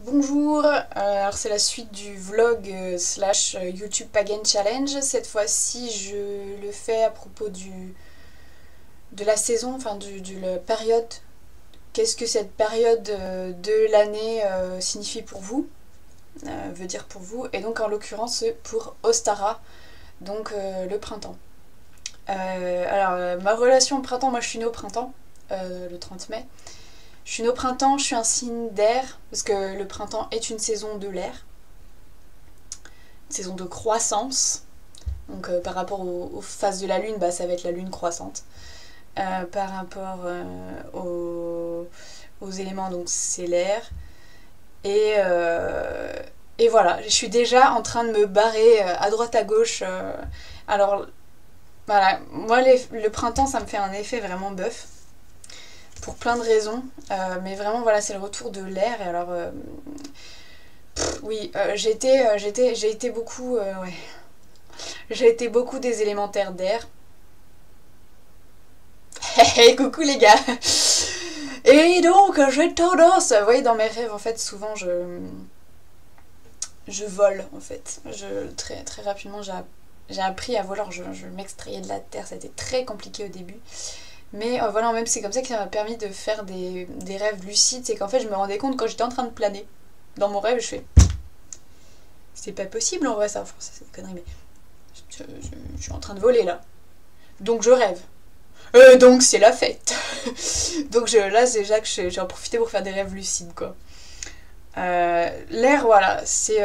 Bonjour, alors c'est la suite du vlog slash YouTube Pagan Challenge. Cette fois-ci je le fais à propos de la saison, enfin de la période. Qu'est-ce que cette période de l'année signifie pour vous, veut dire pour vous, et donc en l'occurrence pour Ostara, donc le printemps. Ma relation au printemps, moi je suis née au printemps, le 30 mai. Je suis née au printemps, je suis un signe d'air, parce que le printemps est une saison de l'air, une saison de croissance. Donc par rapport aux phases de la lune, bah, ça va être la lune croissante. Par rapport aux éléments, donc c'est l'air. Et, euh, et voilà, je suis déjà en train de me barrer à droite à gauche. Alors voilà, moi le printemps ça me fait un effet vraiment bœuf pour plein de raisons, mais vraiment voilà, c'est le retour de l'air. Et alors oui, j'ai été beaucoup ouais, j'ai été beaucoup des élémentaires d'air. Hey, coucou les gars. Et donc j'ai tendance, vous voyez, dans mes rêves en fait souvent je vole en fait. Très rapidement j'ai appris à voler. Alors, je m'extrayais de la terre, ça a été très compliqué au début. Mais voilà, même c'est comme ça que ça m'a permis de faire des rêves lucides. C'est qu'en fait, je me rendais compte quand j'étais en train de planer. Dans mon rêve, je fais c'est pas possible en vrai, ça. Enfin, c'est des conneries, mais je suis en train de voler là. Donc je rêve. Donc c'est la fête. Donc là, c'est déjà que j'ai en profité pour faire des rêves lucides, quoi. L'air, voilà, c'est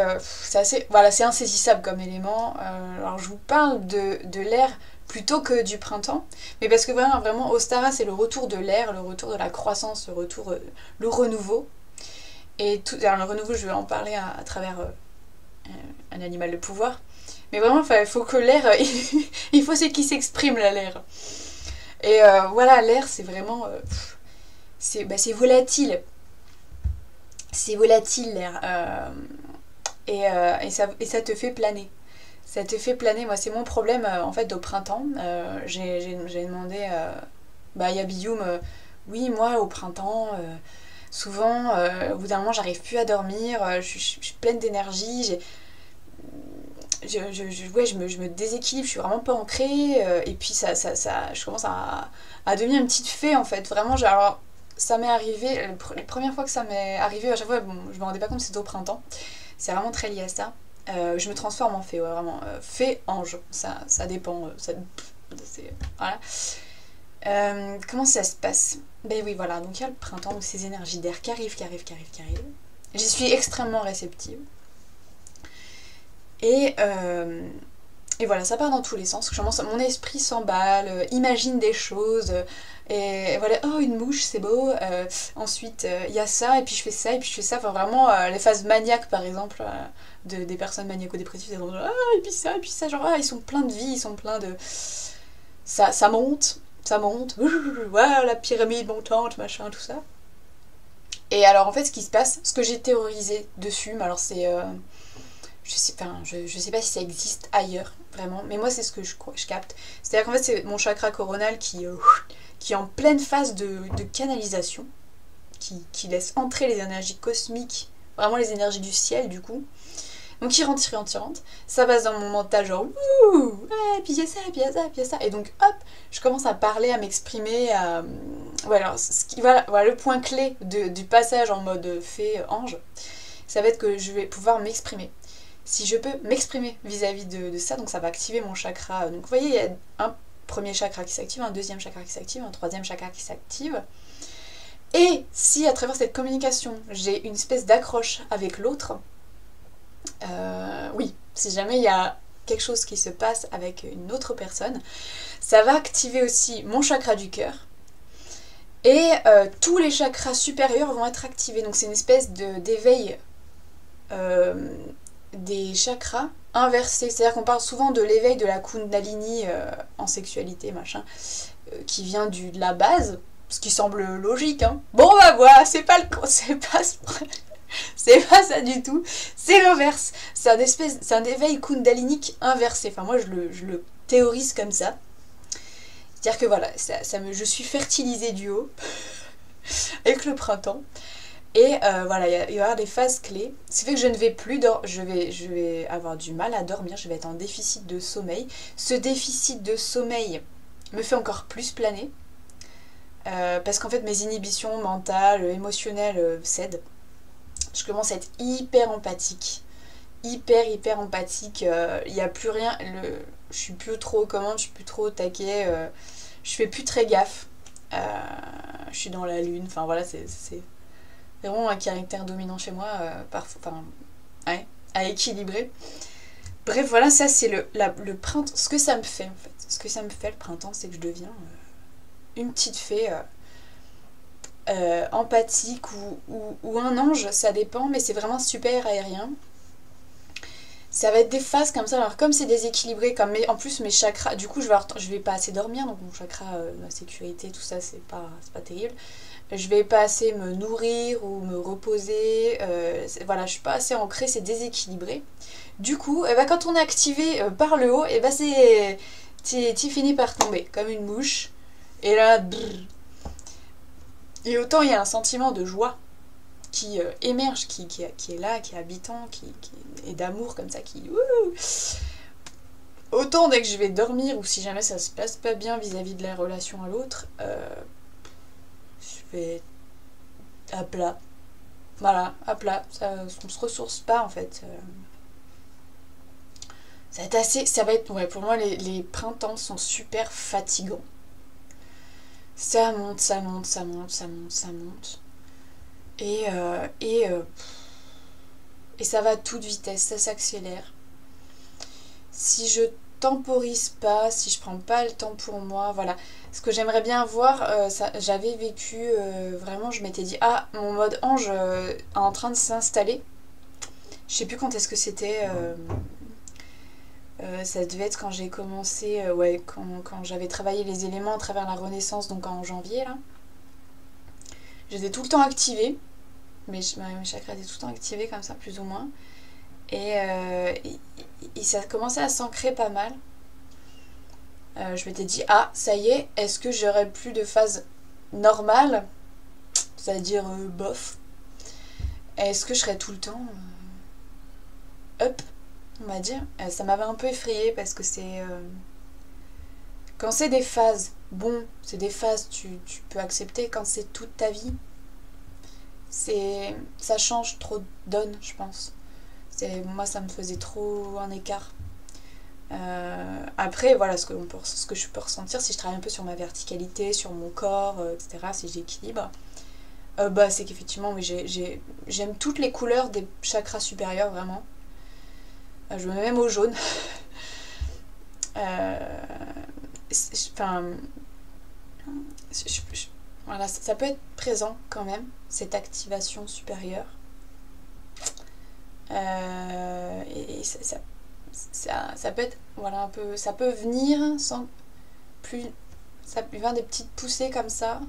assez, voilà, c'est insaisissable comme élément. Alors je vous parle de l'air plutôt que du printemps, mais parce que vraiment Ostara c'est le retour de l'air, le retour de la croissance, le renouveau. Et tout, alors, le renouveau, je vais en parler à travers un animal de pouvoir. Mais vraiment, il faut que l'air, il faut c'est qu'il s'exprime là, l'air. Et voilà, l'air c'est vraiment, c'est volatile. C'est volatile l'air. Et ça te fait planer. Ça te fait planer. Moi, c'est mon problème en fait au printemps. J'ai demandé bah, à Yabiyum, oui, moi au printemps, souvent, au bout d'un moment, j'arrive plus à dormir, je suis pleine d'énergie, ouais, je me déséquilibre, je suis vraiment pas ancrée, et puis je commence à devenir une petite fée en fait. Vraiment, alors, ça m'est arrivé, les premières fois que ça m'est arrivé, à chaque fois, bon, je me rendais pas compte que c'était au printemps. C'est vraiment très lié à ça. Je me transforme en fée, ouais, vraiment. Fée, ange, ça dépend. Voilà. Comment ça se passe? Ben oui, voilà, donc il y a le printemps, donc ces énergies d'air qui arrivent. J'y suis extrêmement réceptive. Et, euh, et voilà, ça part dans tous les sens. Mon esprit s'emballe, imagine des choses. Et voilà, oh une mouche, c'est beau. Ensuite, il y a ça, et puis je fais ça, et puis je fais ça. Enfin, vraiment, les phases maniaques, par exemple, des personnes maniaco-dépressives, c'est genre, ah, et puis ça, genre, ah, ils sont pleins de vie, ils sont pleins de. Ça monte, ça monte. Voilà, la pyramide montante, machin, tout ça. Et alors, en fait, ce qui se passe, ce que j'ai théorisé dessus, mais alors c'est. Je sais pas si ça existe ailleurs, vraiment, mais moi c'est ce que je capte. C'est-à-dire qu'en fait c'est mon chakra coronal qui est en pleine phase de canalisation, qui laisse entrer les énergies cosmiques, vraiment les énergies du ciel du coup. Donc il rentre, ça passe dans mon mental genre ouh, ouais, puis il y a ça, puis il y a ça, puis il y a ça. Et donc hop, je commence à parler, à m'exprimer, à. Ouais, alors voilà, le point clé du passage en mode fée ange, ça va être que je vais pouvoir m'exprimer. Si je peux m'exprimer vis-à-vis de ça, donc ça va activer mon chakra. Donc vous voyez, il y a un premier chakra qui s'active, un deuxième chakra qui s'active, un troisième chakra qui s'active. Et si à travers cette communication, j'ai une espèce d'accroche avec l'autre, oui, si jamais il y a quelque chose qui se passe avec une autre personne, ça va activer aussi mon chakra du cœur. Et tous les chakras supérieurs vont être activés. Donc c'est une espèce d'éveil des chakras inversés. C'est-à-dire qu'on parle souvent de l'éveil de la Kundalini en sexualité, machin, qui vient de la base, ce qui semble logique. Hein. Bon, bah voilà, c'est pas ça du tout. C'est l'inverse. C'est un éveil kundalinique inversé. Enfin, moi, je le théorise comme ça. C'est-à-dire que voilà, je suis fertilisée du haut avec le printemps. Et voilà, il va y avoir des phases clés. Ce qui fait que je ne vais plus je vais avoir du mal à dormir, je vais être en déficit de sommeil. Ce déficit de sommeil me fait encore plus planer. Parce qu'en fait mes inhibitions mentales, émotionnelles cèdent. Je commence à être hyper empathique. Hyper empathique. Il n'y a plus rien. Je suis plus trop aux commandes, je suis plus trop au taquet. Je fais plus très gaffe. Je suis dans la lune. Enfin voilà, c'est vraiment un caractère dominant chez moi. Parfois, enfin, ouais, à équilibrer. Bref, voilà, ça c'est le printemps. Ce que ça me fait en fait. Ce que ça me fait le printemps, c'est que je deviens une petite fée empathique ou un ange, ça dépend, mais c'est vraiment super aérien. Ça va être des phases comme ça, alors comme c'est déséquilibré, en plus mes chakras, du coup je vais pas assez dormir, donc mon chakra, la sécurité, tout ça, c'est pas terrible. Je vais pas assez me nourrir ou me reposer, voilà, je suis pas assez ancrée, c'est déséquilibré. Du coup, quand on est activé par le haut, tu finis par tomber comme une mouche, et là, brrr. Et autant il y a un sentiment de joie qui émerge, qui est là, qui est habitant, et d'amour comme ça, autant dès que je vais dormir, ou si jamais ça se passe pas bien vis-à-vis de la relation à l'autre, je vais à plat. Voilà, à plat. On se ressource pas en fait. Ça va être, ouais, pour moi les printemps sont super fatigants. Ça monte, ça monte, ça monte, ça monte, ça monte. Et ça va à toute vitesse, ça s'accélère. Si je temporise pas, si je prends pas le temps pour moi, voilà. Ce que j'aimerais bien voir, j'avais vécu vraiment, je m'étais dit, ah, mon mode ange est en train de s'installer. Je sais plus quand est-ce que c'était. Ça devait être quand j'ai commencé, ouais, quand j'avais travaillé les éléments à travers la Renaissance, donc en janvier, là. J'étais tout le temps activée. Mes chakras étaient tout le temps activés comme ça, plus ou moins. Et ça commençait à s'ancrer pas mal. Je m'étais dit, ah, ça y est, est-ce que j'aurais plus de phase normale, c'est-à-dire bof. Est-ce que je serais tout le temps up, on va dire. Ça m'avait un peu effrayée parce que c'est... quand c'est des phases, bon, c'est des phases, tu peux accepter. Quand c'est toute ta vie, ça change trop de donne, je pense. Moi, ça me faisait trop un écart. Après, voilà, ce que je peux ressentir si je travaille un peu sur ma verticalité, sur mon corps, etc., si j'équilibre, c'est qu'effectivement, oui, j'aime toutes les couleurs des chakras supérieurs, vraiment. Je me mets même au jaune. Enfin, voilà, ça peut être présent quand même, cette activation supérieure. Et ça peut être, voilà, un peu, ça peut venir sans plus, ça peut venir des petites poussées comme ça,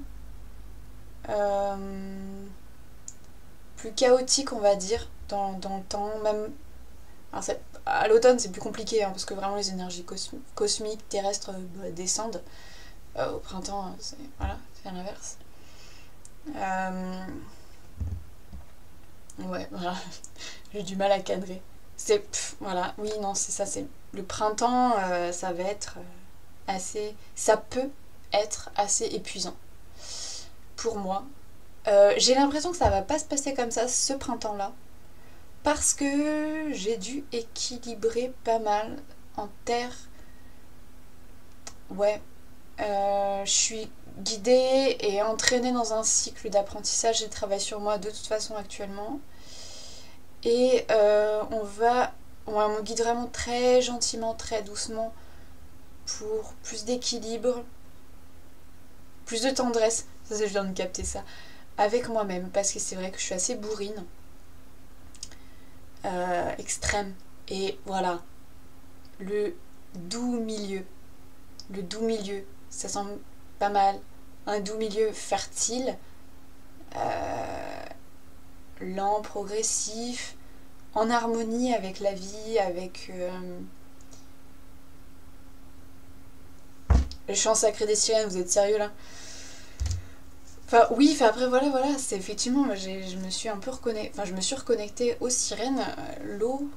plus chaotique, on va dire, dans le temps, même. Alors à l'automne c'est plus compliqué, hein, parce que vraiment les énergies cosmiques terrestres descendent. Au printemps c'est l'inverse. Ouais, voilà. J'ai du mal à cadrer. Voilà, oui, non, c'est ça, c'est le printemps, ça va être ça peut être assez épuisant pour moi. J'ai l'impression que ça va pas se passer comme ça ce printemps-là, parce que j'ai dû équilibrer pas mal en terre. Ouais, je suis guidée et entraînée dans un cycle d'apprentissage et de travail sur moi de toute façon actuellement. Et on me guide vraiment très gentiment, très doucement pour plus d'équilibre, plus de tendresse. Ça, je viens de capter ça. Avec moi-même, parce que c'est vrai que je suis assez bourrine. Extrême. Et voilà, le doux milieu. Le doux milieu, ça semble pas mal. Un doux milieu fertile, lent, progressif, en harmonie avec la vie, avec le chant sacré des sirènes. Vous êtes sérieux là? Enfin, oui, enfin, après, voilà, c'est effectivement, moi, je me suis un peu reconnectée, enfin, je me suis reconnectée aux sirènes. L'eau,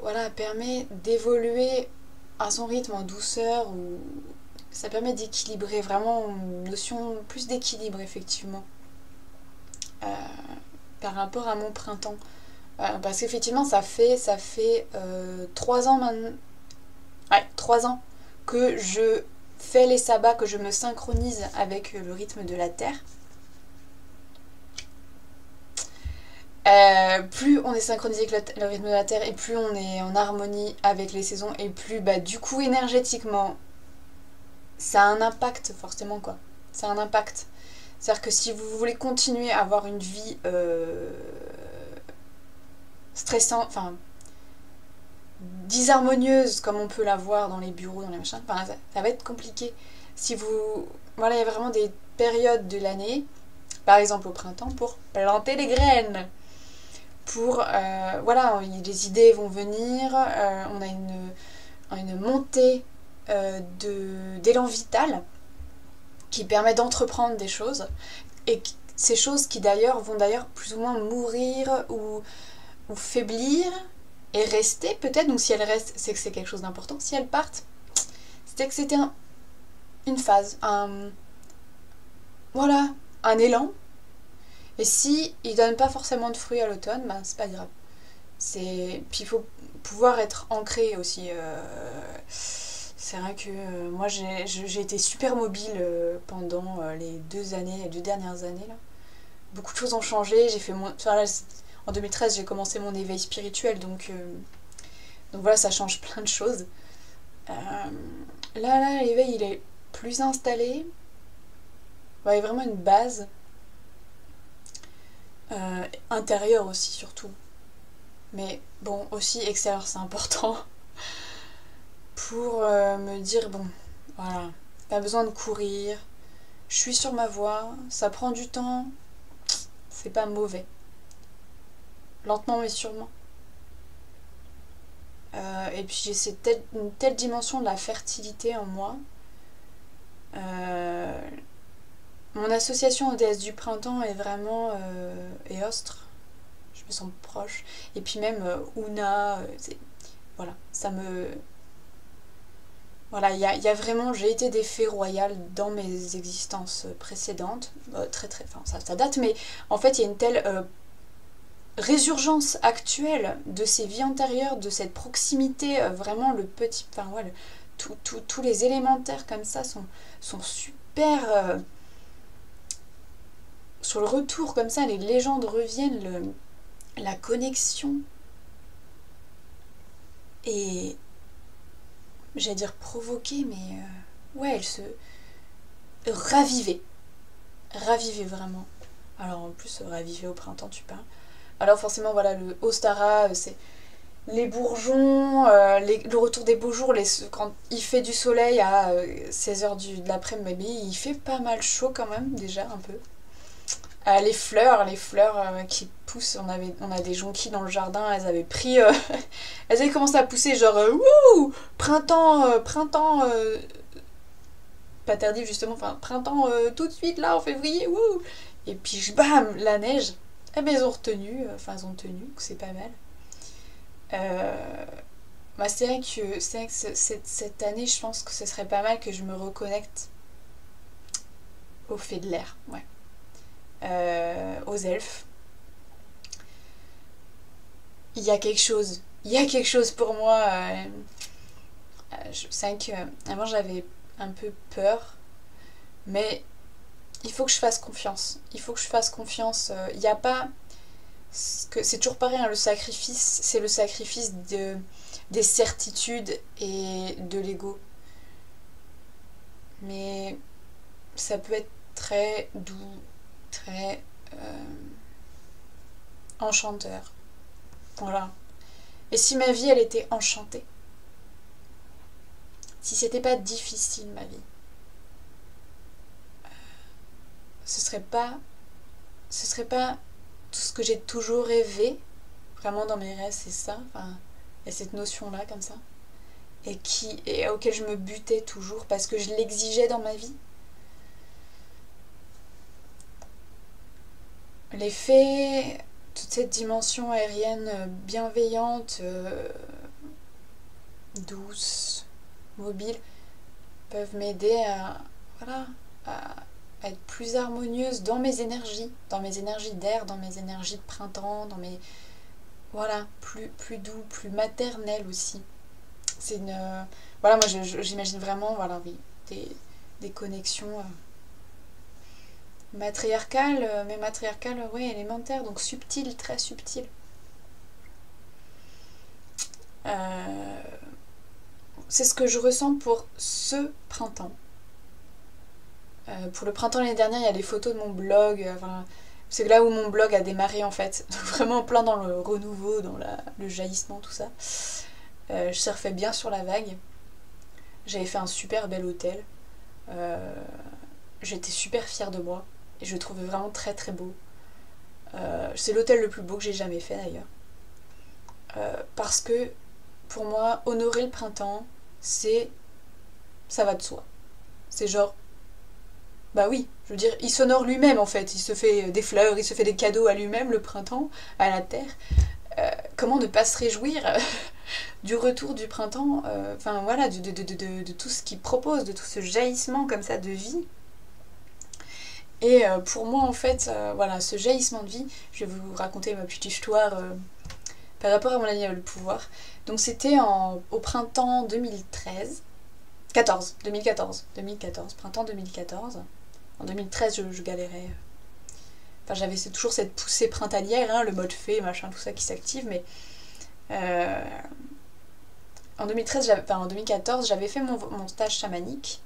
voilà, permet d'évoluer à son rythme en douceur, ou ça permet d'équilibrer, vraiment une notion plus d'équilibre, effectivement, euh, par rapport à mon printemps. Parce qu'effectivement, ça fait 3 ans maintenant, ouais, 3 ans que je fais les sabbats, que je me synchronise avec le rythme de la Terre. Plus on est synchronisé avec le rythme de la Terre et plus on est en harmonie avec les saisons et plus bah, du coup énergétiquement ça a un impact forcément quoi. Ça a un impact. C'est-à-dire que si vous voulez continuer à avoir une vie stressante, enfin disharmonieuse comme on peut la voir dans les bureaux, dans les machins, enfin, ça va être compliqué. Si vous... Voilà, il y a vraiment des périodes de l'année, par exemple au printemps, pour planter les graines. Pour voilà, les idées vont venir, on a une montée d'élan vital qui permet d'entreprendre des choses et ces choses qui d'ailleurs vont d'ailleurs plus ou moins mourir ou faiblir et rester peut-être. Donc si elles restent, c'est que c'est quelque chose d'important. Si elles partent, c'était que c'était une phase, voilà, un élan. Et si il donne pas forcément de fruits à l'automne, ben c'est pas grave. Puis il faut pouvoir être ancré aussi. C'est vrai que moi j'ai été super mobile pendant les 2 dernières années là. Beaucoup de choses ont changé. J'ai fait enfin, là, en 2013 j'ai commencé mon éveil spirituel donc voilà, ça change plein de choses. Là l'éveil il est plus installé. Ouais, il y a vraiment une base intérieure aussi surtout. Mais bon, aussi extérieur, c'est important pour me dire, bon, voilà, pas besoin de courir, je suis sur ma voie, ça prend du temps, c'est pas mauvais. Lentement mais sûrement. Et puis j'ai une telle dimension de la fertilité en moi. Euh, Mon association aux déesses du printemps est vraiment Éostre. Je me sens proche. Et puis même Una, voilà, ça me... Voilà, il y a vraiment... J'ai été des fées royales dans mes existences précédentes. Enfin, ça date, mais en fait, il y a une telle résurgence actuelle de ces vies antérieures, de cette proximité, vraiment le petit... Enfin, ouais, tous les élémentaires comme ça sont super... sur le retour, comme ça, les légendes reviennent, la connexion est... J'allais dire provoquée, mais... ouais, elle se... Ravivée. Ravivée, vraiment. Alors, en plus, ravivée au printemps, tu parles. Alors, forcément, voilà, le Ostara, c'est... Les bourgeons, le retour des beaux jours, quand il fait du soleil à 16h de l'après-midi, il fait pas mal chaud quand même, déjà, un peu. Les fleurs qui poussent, on a des jonquilles dans le jardin, elles avaient pris... elles avaient commencé à pousser, genre, wouh, printemps, pas tardif justement, enfin, printemps tout de suite, là, en février, wouh. Et puis, bam, la neige. Eh ben, elles ont retenu, elles ont tenu, c'est pas mal. Bah, c'est vrai que cette année, je pense que ce serait pas mal que je me reconnecte au fait de l'air, ouais. Aux elfes. Il y a quelque chose pour moi. C'est vrai que avant j'avais un peu peur, mais il faut que je fasse confiance. Il Il n'y a pas... C'est toujours pareil, hein, le sacrifice, c'est le sacrifice des certitudes et de l'ego. Mais ça peut être très doux, très enchanteur. Voilà. Et si ma vie, elle était enchantée, si c'était pas difficile ma vie, ce serait pas tout ce que j'ai toujours rêvé. Vraiment dans mes rêves, c'est ça. Enfin, il y a cette notion-là comme ça. Et auquel je me butais toujours parce que je l'exigeais dans ma vie. l'effet, toute cette dimension aérienne bienveillante, douce, mobile, peuvent m'aider à, voilà, à être plus harmonieuse dans mes énergies d'air, dans mes énergies de printemps, dans mes... Voilà, plus doux, plus maternel aussi. C'est une... voilà, moi j'imagine vraiment, voilà, oui, des connexions matriarcales, mais matriarcales, ouais, élémentaires, donc subtiles, très subtiles. C'est ce que je ressens pour ce printemps. Pour le printemps l'année dernière, il y a des photos de mon blog. Enfin, c'est là où mon blog a démarré en fait. Donc, vraiment plein dans le renouveau, dans le jaillissement, tout ça. Je surfais bien sur la vague. J'avais fait un super bel hôtel. J'étais super fière de moi. Et je le trouvais vraiment très très beau. C'est l'hôtel le plus beau que j'ai jamais fait d'ailleurs. Parce que pour moi, honorer le printemps, ça va de soi. C'est genre, bah oui, je veux dire, il s'honore lui-même en fait, il se fait des fleurs, il se fait des cadeaux à lui-même le printemps, à la terre. Comment ne pas se réjouir du retour du printemps, enfin voilà, de tout ce qu'il propose, de tout ce jaillissement comme ça de vie. Et pour moi en fait, voilà, ce jaillissement de vie, je vais vous raconter ma petite histoire par rapport à mon année le pouvoir. Donc c'était au printemps 2013, 2014, printemps 2014. En 2013, je galérais. Enfin, j'avais toujours cette poussée printanière, hein, le mode fée, machin, tout ça qui s'active, mais en 2014, j'avais fait mon stage chamanique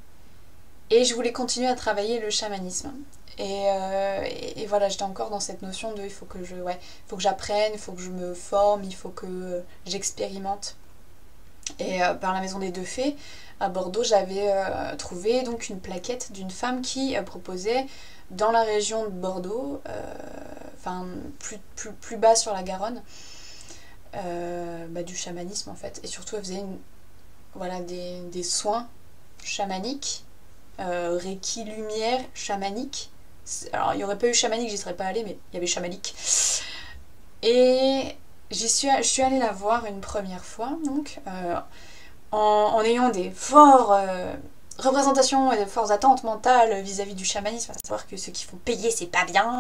et je voulais continuer à travailler le chamanisme. Et voilà, j'étais encore dans cette notion de il faut que j'apprenne, il faut que je me forme, il faut que j'expérimente. Et par la Maison des Deux Fées, à Bordeaux, j'avais trouvé donc une plaquette d'une femme qui proposait dans la région de Bordeaux, enfin plus bas sur la Garonne, du chamanisme en fait. Et surtout, elle faisait des soins chamaniques, Reiki lumière chamanique. Alors, il n'y aurait pas eu chamanique, j'y serais pas allée, mais il y avait chamanique. Et je suis allée la voir une première fois, donc, en ayant des fortes représentations et des fortes attentes mentales vis-à-vis du chamanisme, à savoir que ceux qui font payer, c'est pas bien,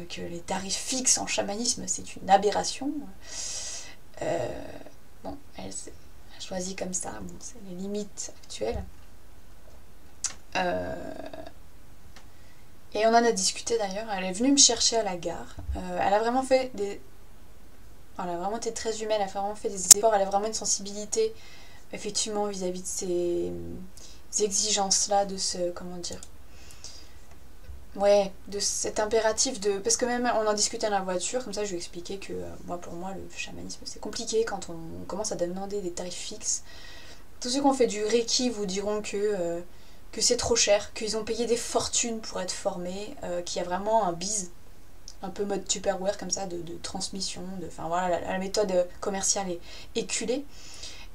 que les tarifs fixes en chamanisme, c'est une aberration. Bon, elle a choisi comme ça, bon, c'est les limites actuelles. Et on en a discuté d'ailleurs, elle est venue me chercher à la gare. Elle a vraiment fait elle a vraiment été très humaine, elle a vraiment fait des efforts, elle a vraiment une sensibilité, effectivement, vis-à-vis de ces exigences-là, de ce, comment dire, ouais, de cet impératif de... Parce que même, on en discutait dans la voiture, comme ça je lui expliquais que, pour moi, le chamanisme, c'est compliqué quand on commence à demander des tarifs fixes. Tous ceux qui ont fait du Reiki vous diront que c'est trop cher, qu'ils ont payé des fortunes pour être formés, qu'il y a vraiment un bise, un peu mode Tupperware comme ça, de transmission, enfin voilà, la méthode commerciale est éculée,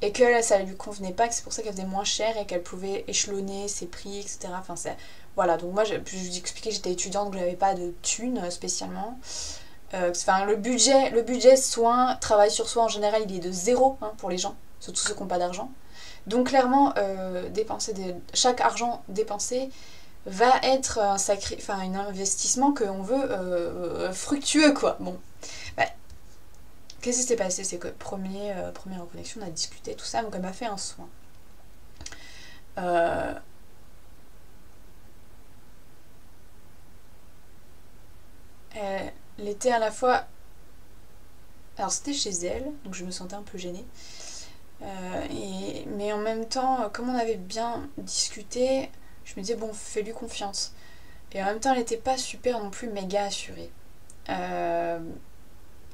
et que ça lui convenait pas, que c'est pour ça qu'elle faisait moins cher et qu'elle pouvait échelonner ses prix, etc. Enfin, voilà, donc moi je lui expliquais que j'étais étudiante, que j'avais pas de thunes spécialement. Enfin, le budget soins, travail sur soi en général, il est de zéro, hein, pour les gens, surtout ceux qui n'ont pas d'argent. Donc clairement, chaque argent dépensé va être un investissement qu'on veut fructueux, quoi. Bon, bah, qu'est-ce qui s'est passé? C'est que première reconnexion, on a discuté, tout ça, donc elle m'a fait un soin. Elle était à la fois... Alors c'était chez elle, donc je me sentais un peu gênée. Mais en même temps, comme on avait bien discuté, je me disais, bon, fais-lui confiance. Et en même temps, elle n'était pas super non plus méga assurée.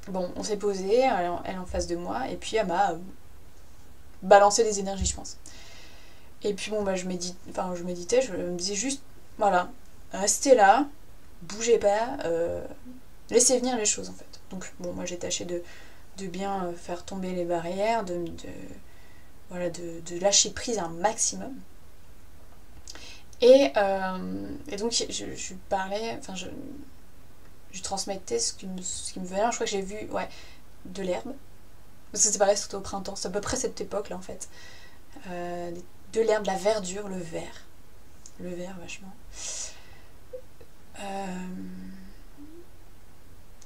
Bon, on s'est posé, elle en face de moi, et puis elle m'a balancé des énergies, je pense. Et puis bon, je méditais, je me disais juste, voilà, restez là, bougez pas, laissez venir les choses en fait. Donc bon, moi j'ai tâché de bien faire tomber les barrières, de lâcher prise un maximum. Et donc je parlais, je transmettais ce qui me venait. Je crois que j'ai vu, ouais, de l'herbe. Parce que c'est pareil, c'était au printemps. C'est à peu près cette époque-là, en fait. De l'herbe, de la verdure, le vert. Le vert, vachement.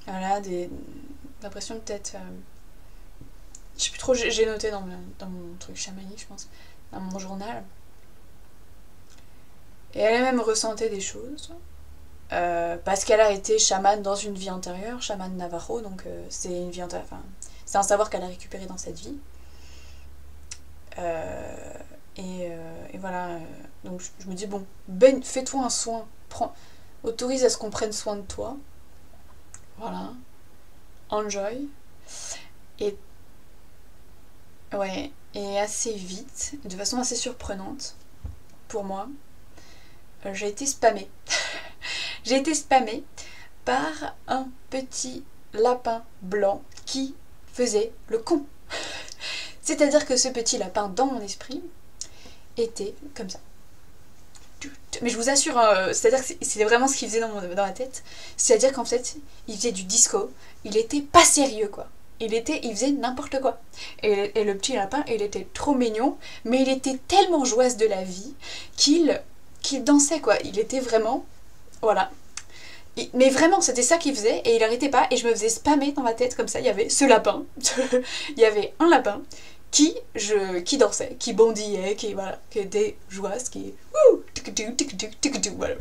Voilà, l'impression peut-être... je sais plus trop, j'ai noté dans mon truc chamanique, je pense. Dans mon journal. Et elle-même ressentait des choses. Parce qu'elle a été chamane dans une vie antérieure, chamane Navajo, donc c'est une vie antérieure, enfin, c'est un savoir qu'elle a récupéré dans cette vie. Et voilà, donc je me dis, bon, Ben, fais-toi un soin, autorise à ce qu'on prenne soin de toi, voilà, enjoy, et ouais, et assez vite, de façon assez surprenante, pour moi, j'ai été spammée. J'ai été spammée par un petit lapin blanc qui faisait le con. C'est-à-dire que ce petit lapin, dans mon esprit, était comme ça. Mais je vous assure, c'est-à-dire que c'est vraiment ce qu'il faisait dans ma tête. C'est-à-dire qu'en fait, il faisait du disco. Il était pas sérieux, quoi. Il faisait n'importe quoi. Et le petit lapin, il était trop mignon, mais il était tellement joyeux de la vie qu'il dansait, quoi. Il était vraiment... Voilà. Mais vraiment, c'était ça qu'il faisait, et il arrêtait pas, et je me faisais spammer dans ma tête comme ça. Il y avait ce lapin. Il y avait un lapin qui dansait, qui bondillait, qui était joyeux, qui... Voilà.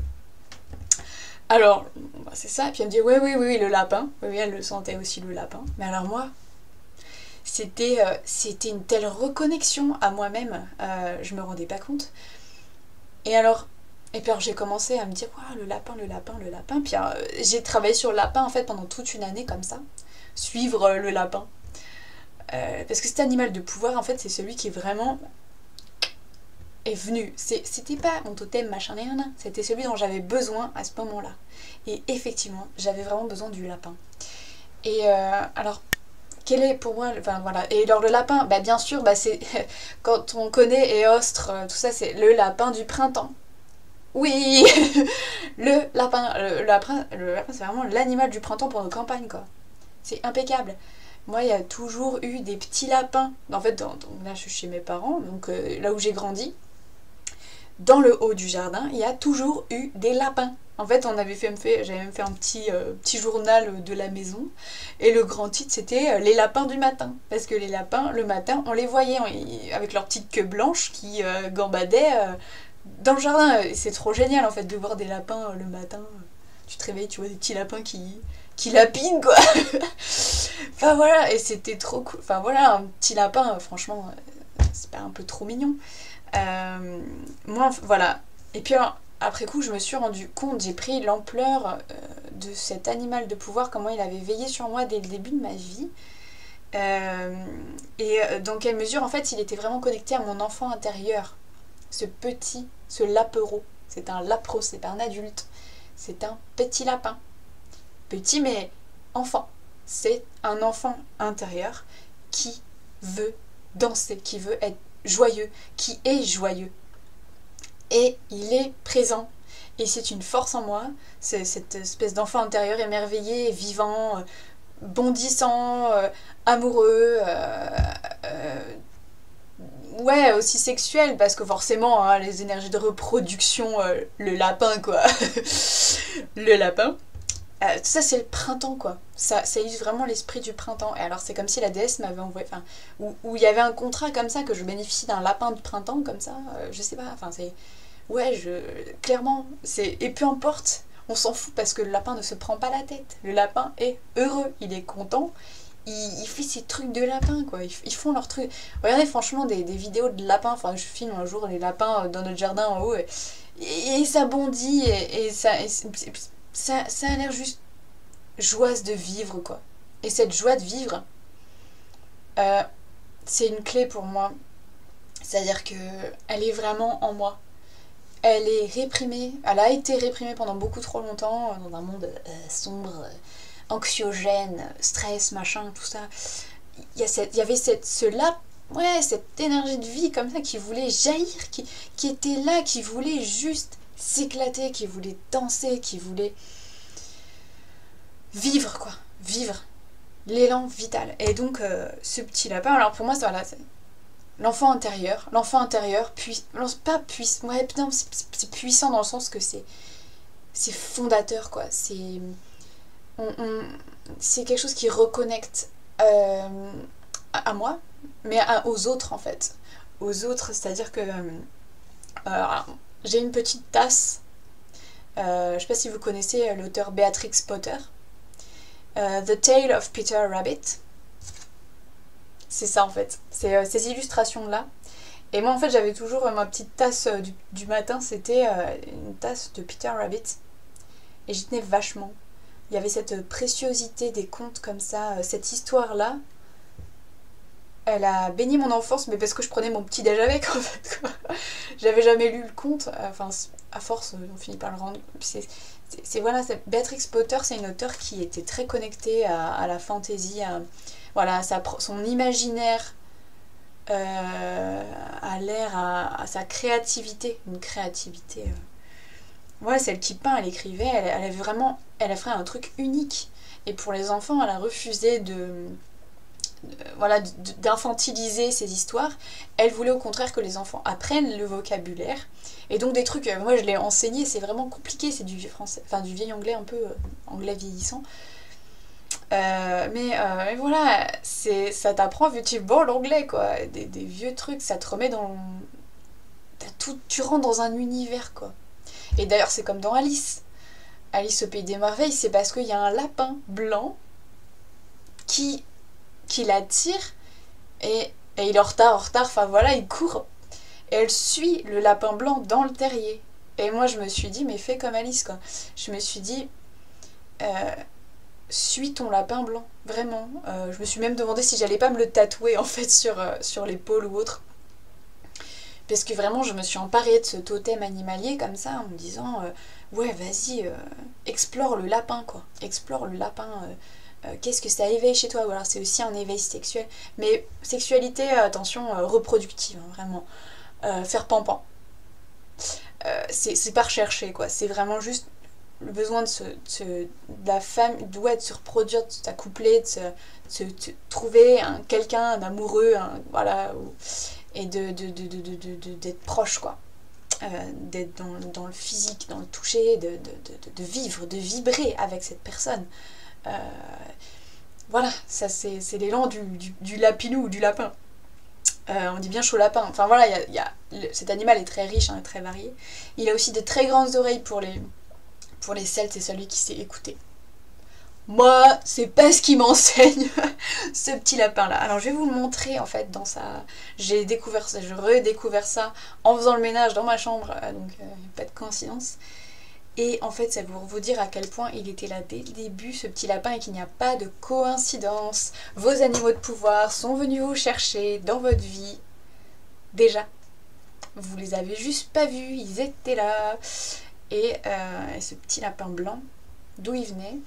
Alors, c'est ça, et puis elle me dit, oui, le lapin. Oui, elle le sentait aussi, le lapin. Mais alors moi, c'était une telle reconnexion à moi-même, je me rendais pas compte. Et puis j'ai commencé à me dire, wow, le lapin. Puis j'ai travaillé sur le lapin en fait pendant toute une année comme ça, suivre le lapin. Parce que cet animal de pouvoir, en fait, c'est celui qui vraiment est venu. C'était pas mon totem, machin, c'était celui dont j'avais besoin à ce moment-là. Et effectivement, j'avais vraiment besoin du lapin. Et alors, quel est pour moi, enfin voilà. Et alors le lapin, bah bien sûr, bah c'est quand on connaît Éostre, tout ça, c'est le lapin du printemps. Oui. Le lapin, c'est vraiment l'animal du printemps pour nos campagnes, quoi. C'est impeccable. Moi, il y a toujours eu des petits lapins. En fait, là, je suis chez mes parents, donc là où j'ai grandi, dans le haut du jardin, il y a toujours eu des lapins. En fait, j'avais même fait un petit journal de la maison, et le grand titre, c'était les lapins du matin. Parce que les lapins, le matin, on les voyait avec leur petite queue blanche qui gambadaient dans le jardin. C'est trop génial, en fait, de voir des lapins le matin. Tu te réveilles, tu vois des petits lapins qui lapinent, quoi. Enfin voilà, et c'était trop cool. Enfin voilà, un petit lapin, franchement, c'est pas un peu trop mignon. Moi, voilà. Et puis alors, après coup, je me suis rendu compte, j'ai pris l'ampleur de cet animal de pouvoir, comment il avait veillé sur moi dès le début de ma vie. Et dans quelle mesure, en fait, il était vraiment connecté à mon enfant intérieur. Ce lapereau. C'est un lapro, c'est pas un adulte. C'est un petit lapin. Petit mais enfant. C'est un enfant intérieur qui veut danser, qui veut être joyeux, qui est joyeux. Et il est présent. Et c'est une force en moi, c'est cette espèce d'enfant intérieur émerveillé, vivant, bondissant, amoureux, ouais, aussi sexuel, parce que forcément, hein, les énergies de reproduction, le lapin, quoi. Le lapin. Tout ça, c'est le printemps, quoi. Ça illustre vraiment l'esprit du printemps. Et alors, c'est comme si la déesse m'avait envoyé... Enfin, où il y avait un contrat comme ça, que je bénéficie d'un lapin de printemps, comme ça. Je sais pas, enfin, c'est... Ouais, clairement, c'est... Et peu importe, on s'en fout, parce que le lapin ne se prend pas la tête. Le lapin est heureux, il est content. Il fait ses trucs de lapin, quoi. Ils font leurs trucs. Regardez, franchement, des vidéos de lapins. Enfin, je filme un jour les lapins dans notre jardin en haut. Et ça bondit, ça a l'air juste joyeuse de vivre, quoi. Et cette joie de vivre, c'est une clé pour moi. C'est-à-dire que elle est vraiment en moi. Elle est réprimée. Elle a été réprimée pendant beaucoup trop longtemps dans un monde sombre, anxiogène, stress, machin, tout ça. Il y avait cette énergie de vie comme ça qui voulait jaillir, qui était là, qui voulait juste s'éclater, qui voulait danser, qui voulait vivre quoi, vivre, l'élan vital. Et donc ce petit lapin, alors pour moi voilà, l'enfant intérieur, pas puissant, ouais putain c'est puissant dans le sens que c'est fondateur quoi, on- c'est quelque chose qui reconnecte à moi, mais aux autres en fait, aux autres, c'est-à-dire que j'ai une petite tasse, je sais pas si vous connaissez l'auteur Beatrix Potter, The Tale of Peter Rabbit. C'est ça en fait, c'est ces illustrations-là. Et moi en fait j'avais toujours ma petite tasse du matin, c'était une tasse de Peter Rabbit. Et j'y tenais vachement. Il y avait cette préciosité des contes comme ça, cette histoire-là. Elle a béni mon enfance, mais parce que je prenais mon petit déj avec en fait, quoi. J'avais jamais lu le conte, enfin à force on finit par le rendre. Voilà, Beatrix Potter, c'est une auteure qui était très connectée à la fantaisie, voilà, son imaginaire, à l'air, à sa créativité, une créativité. Voilà, celle qui peint, elle écrivait, elle avait vraiment, elle a fait un truc unique. Et pour les enfants, elle a refusé voilà, d'infantiliser ces histoires. Elle voulait au contraire que les enfants apprennent le vocabulaire. Et donc des trucs, moi je l'ai enseigné, c'est vraiment compliqué, c'est du vieux français, enfin du vieil anglais un peu, anglais vieillissant. Mais voilà, ça t'apprend effectivement l'anglais quoi, des vieux trucs, ça te remet dans... tu rentres dans un univers quoi. Et d'ailleurs c'est comme dans Alice. Alice au Pays des Merveilles, c'est parce qu'il y a un lapin blanc qui l'attire et il est en retard, enfin voilà, il court. Et elle suit le lapin blanc dans le terrier. Et moi je me suis dit, mais fais comme Alice quoi. Je me suis dit, suis ton lapin blanc, vraiment. Je me suis même demandé si j'allais pas me le tatouer en fait sur l'épaule ou autre. Parce que vraiment je me suis emparée de ce totem animalier comme ça en me disant, ouais vas-y, explore le lapin quoi. Explore le lapin. Qu'est-ce que ça éveille chez toi? Ou alors c'est aussi un éveil sexuel. Mais sexualité, attention, reproductive, hein, vraiment. Faire pampan. C'est pas recherché, quoi. C'est vraiment juste le besoin de la femme, ouais, de se reproduire, de s'accoupler, de trouver quelqu'un, un amoureux, voilà, et d'être proche, quoi. D'être dans le physique, dans le toucher, de vivre, de vibrer avec cette personne. Voilà, ça c'est l'élan du lapinou ou du lapin. On dit bien chaud lapin. Enfin voilà, cet animal est très riche, hein, très varié. Il a aussi de très grandes oreilles pour les Celtes, c'est celui qui sait écouter. Moi, c'est pas ce qui m'enseigne ce petit lapin là. Alors je vais vous le montrer en fait dans sa... J'ai redécouvert ça en faisant le ménage dans ma chambre, donc pas de coïncidence. Et en fait, c'est pour vous dire à quel point il était là dès le début, ce petit lapin, et qu'il n'y a pas de coïncidence. Vos animaux de pouvoir sont venus vous chercher dans votre vie. Déjà. Vous les avez juste pas vus, ils étaient là. Et ce petit lapin blanc, d'où il venait...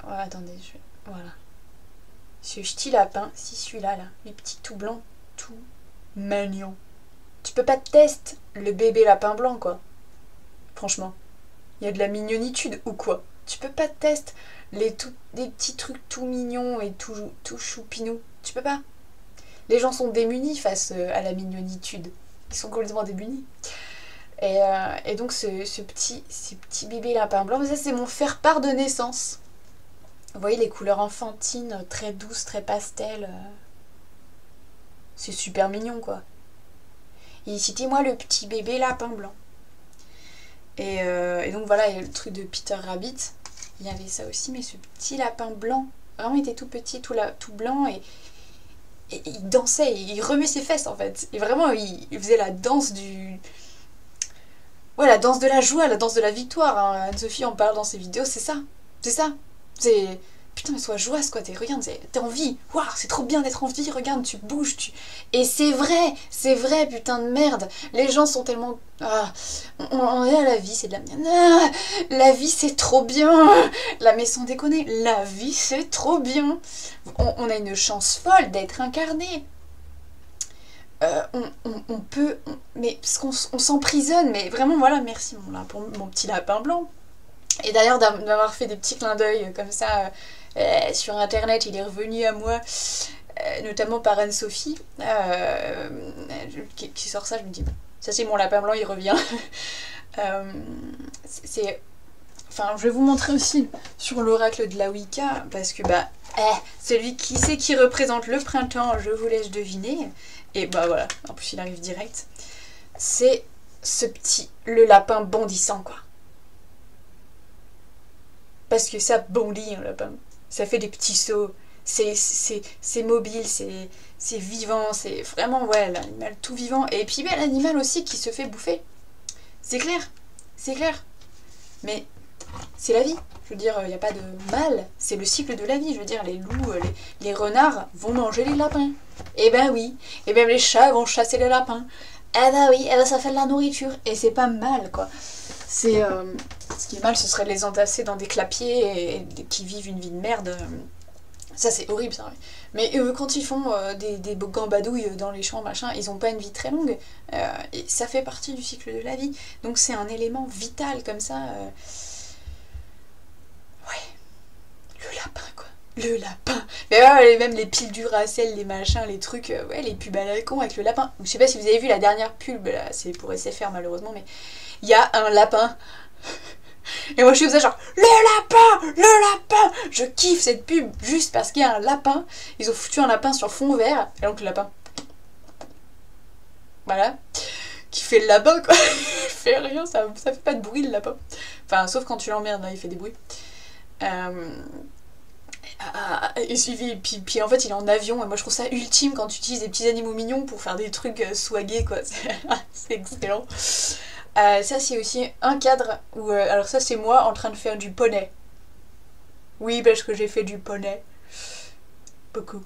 Oh, attendez, voilà. Ce petit lapin, si celui-là, là, les petits tout blancs, tout mignon. Tu peux pas tester le bébé lapin blanc, quoi. Franchement. Il y a de la mignonitude, ou quoi. Tu peux pas tester des petits trucs tout mignons et tout choupinou. Tu peux pas. Les gens sont démunis face à la mignonitude. Ils sont complètement démunis. Et donc ce petit bébé lapin blanc, ça c'est mon faire-part de naissance. Vous voyez les couleurs enfantines, très douces, très pastel. C'est super mignon, quoi. Et c'était moi le petit bébé lapin blanc. Et donc voilà, il y a le truc de Peter Rabbit. Il y avait ça aussi, mais ce petit lapin blanc, vraiment il était tout petit, tout blanc, et il dansait, il remuait ses fesses en fait. Et vraiment, il faisait la danse ouais, la danse de la joie, la danse de la victoire. Hein. Anne-Sophie en parle dans ses vidéos, c'est ça. C'est ça. C'est... Putain, mais sois joyeuse quoi, regarde, t'es en vie. Waouh, c'est trop bien d'être en vie, regarde, tu bouges, Et c'est vrai, putain de merde. Les gens sont tellement... Ah, on est à la vie, c'est de la merde. Ah, la vie, c'est trop bien. Mais sans déconner, la vie, c'est trop bien. On a une chance folle d'être incarné. On peut... mais parce qu'on s'emprisonne, mais vraiment, voilà, merci pour mon petit lapin blanc. Et d'ailleurs d'avoir fait des petits clins d'œil comme ça sur internet, il est revenu à moi, notamment par Anne-Sophie, qui sort ça, je me dis, ça c'est mon lapin blanc, il revient. C'est... Enfin, je vais vous montrer aussi sur l'oracle de la Wicca, parce que celui qui sait qui représente le printemps, je vous laisse deviner. Et bah voilà, en plus il arrive direct. C'est le lapin bondissant, quoi. Parce que ça bondit, un lapin. Ça fait des petits sauts. C'est mobile, c'est vivant, c'est vraiment, ouais, l'animal tout vivant. Et puis l'animal aussi qui se fait bouffer. C'est clair, c'est clair. Mais c'est la vie. Je veux dire, il n'y a pas de mal. C'est le cycle de la vie. Je veux dire, les loups, les renards vont manger les lapins. Eh ben oui. Et même les chats vont chasser les lapins. Eh ben oui, eh ben ça fait de la nourriture. Et c'est pas mal, quoi. C'est... ce qui est mal, ce serait de les entasser dans des clapiers et qui vivent une vie de merde. Ça, c'est horrible, ça. Mais quand ils font des gambadouilles dans les champs, machin, ils ont pas une vie très longue. Et ça fait partie du cycle de la vie. Donc c'est un élément vital, comme ça. Ouais. Le lapin, quoi. Le lapin. Mais ouais, même les piles Duracell, les machins, les trucs, ouais, les pubs à la con avec le lapin. Je sais pas si vous avez vu la dernière pub, là, c'est pour SFR malheureusement, mais il y a un lapin. Et moi je suis comme ça genre, le lapin, je kiffe cette pub juste parce qu'il y a un lapin. Ils ont foutu un lapin sur fond vert, et donc le lapin, voilà, qui fait le lapin, quoi. Il fait rien, ça fait pas de bruit, le lapin. Enfin, sauf quand tu l'emmerdes, hein, il fait des bruits. Et suivi, puis en fait il est en avion, et moi je trouve ça ultime quand tu utilises des petits animaux mignons pour faire des trucs swagués, quoi. C'est excellent. Ça c'est aussi un cadre où, alors ça c'est moi en train de faire du poney. Oui, parce que j'ai fait du poney. Beaucoup.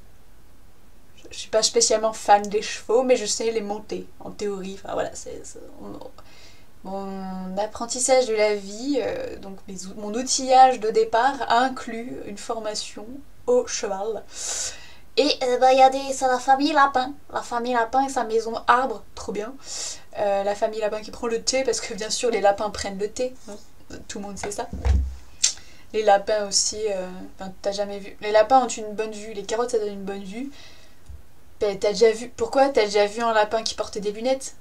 Je suis pas spécialement fan des chevaux, mais je sais les monter, en théorie. Enfin voilà, c'est mon apprentissage de la vie, donc mon outillage de départ a inclus une formation au cheval. Et il y a c'est la famille Lapin. La famille Lapin et sa maison arbre, trop bien. La famille Lapin qui prend le thé, parce que bien sûr les lapins prennent le thé. Hein. Tout le monde sait ça. Les lapins aussi, t'as jamais vu. Les lapins ont une bonne vue, les carottes ça donne une bonne vue. T'as déjà vu. Pourquoi t'as déjà vu un lapin qui portait des lunettes?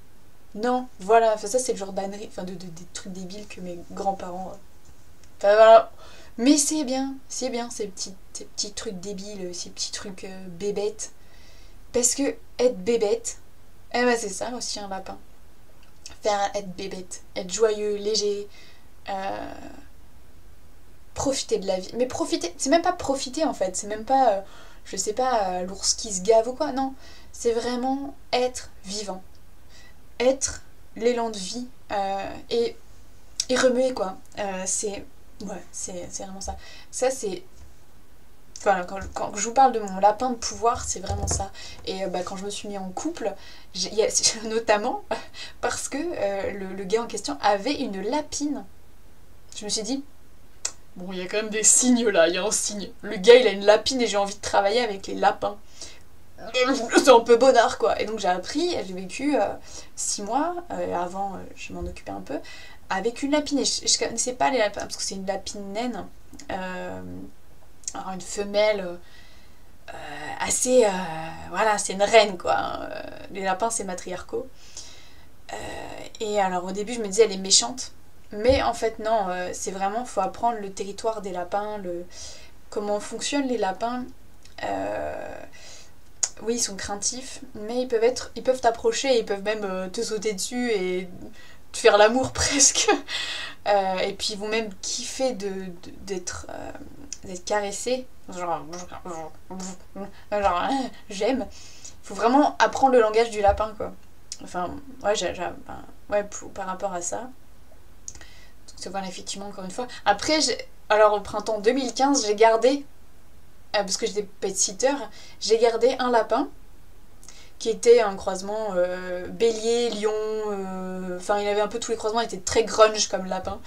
Non, voilà, enfin, ça c'est le genre d'ânerie, enfin des trucs débiles que mes grands-parents. Enfin voilà. Mais c'est bien, ces petits trucs débiles, ces petits trucs bébêtes. Parce que être bébête, eh ben c'est ça aussi un lapin. Être bébête, être joyeux, léger, profiter de la vie. Mais profiter, c'est même pas profiter en fait, c'est même pas, je sais pas, l'ours qui se gave ou quoi, non. C'est vraiment être vivant. Être l'élan de vie et remuer, quoi. C'est vraiment ça. Ça, c'est... Voilà, quand je vous parle de mon lapin de pouvoir, c'est vraiment ça. Et quand je me suis mis en couple, notamment parce que le gars en question avait une lapine. Je me suis dit, bon, il y a quand même des signes là, il y a un signe. Le gars, il a une lapine et j'ai envie de travailler avec les lapins. C'est un peu bonnard, quoi. Et donc j'ai j'ai vécu 6 mois, avant je m'en occupais un peu, avec une lapine. Et je connaissais pas les lapins, parce que c'est une lapine naine. Alors une femelle assez... voilà, c'est une reine, quoi. Les lapins, c'est matriarcaux. Et alors au début, je me disais, elle est méchante. Mais en fait, non, c'est vraiment, faut apprendre le territoire des lapins, comment fonctionnent les lapins. Oui, ils sont craintifs, mais ils peuvent t'approcher, ils peuvent même te sauter dessus et te faire l'amour presque. Et puis ils vont même kiffer d'être caressés. Genre j'aime. Il faut vraiment apprendre le langage du lapin, quoi. Enfin, ouais, ouais, par rapport à ça. Donc voilà, effectivement, encore une fois. Après, alors au printemps 2015, j'ai gardé, parce que j'étais pet-sitter, j'ai gardé un lapin qui était un croisement bélier, lion, enfin il avait un peu tous les croisements, il était très grunge comme lapin.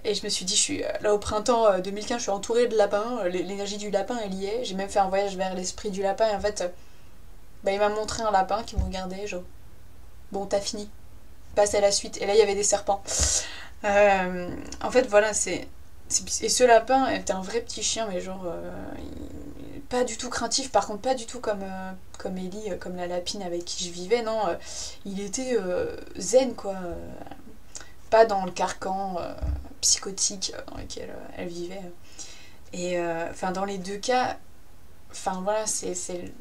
Et je me suis dit, je suis là au printemps 2015, je suis entourée de lapins, l'énergie du lapin elle y est. J'ai même fait un voyage vers l'esprit du lapin et en fait, il m'a montré un lapin qui me regardait, genre, bon t'as fini, passe à la suite. Et là il y avait des serpents. En fait voilà, c'est Et ce lapin était un vrai petit chien, mais genre pas du tout craintif, par contre pas du tout comme Ellie, comme la lapine avec qui je vivais, non, il était zen quoi, pas dans le carcan psychotique dans lequel elle vivait. Et enfin dans les deux cas, enfin voilà, c'est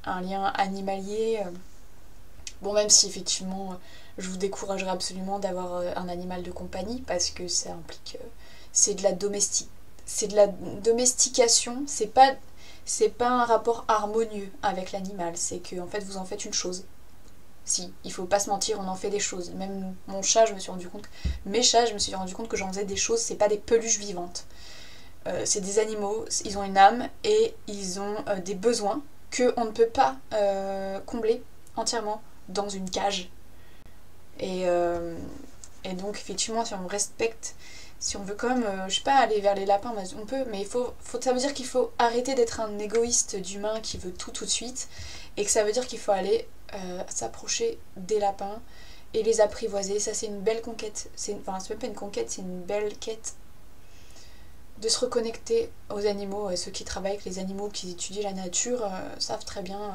un lien animalier. Bon, même si effectivement je vous découragerais absolument d'avoir un animal de compagnie parce que ça implique c'est de la domestication, c'est pas un rapport harmonieux avec l'animal, c'est que en fait vous en faites une chose. Si, il faut pas se mentir, on en fait des choses. Même mon chat, je me suis rendu compte, mes chats, je me suis rendu compte que j'en faisais des choses, c'est pas des peluches vivantes. C'est des animaux, ils ont une âme et ils ont des besoins qu'on ne peut pas combler entièrement dans une cage. Et, euh, et donc effectivement si on respecte, si on veut quand même, je sais pas, aller vers les lapins, on peut, mais ça veut dire qu'il faut arrêter d'être un égoïste d'humain qui veut tout de suite, et que ça veut dire qu'il faut aller s'approcher des lapins et les apprivoiser. Ça c'est une belle conquête, enfin c'est même pas une conquête, c'est une belle quête de se reconnecter aux animaux, et ceux qui travaillent avec les animaux, qui étudient la nature, savent très bien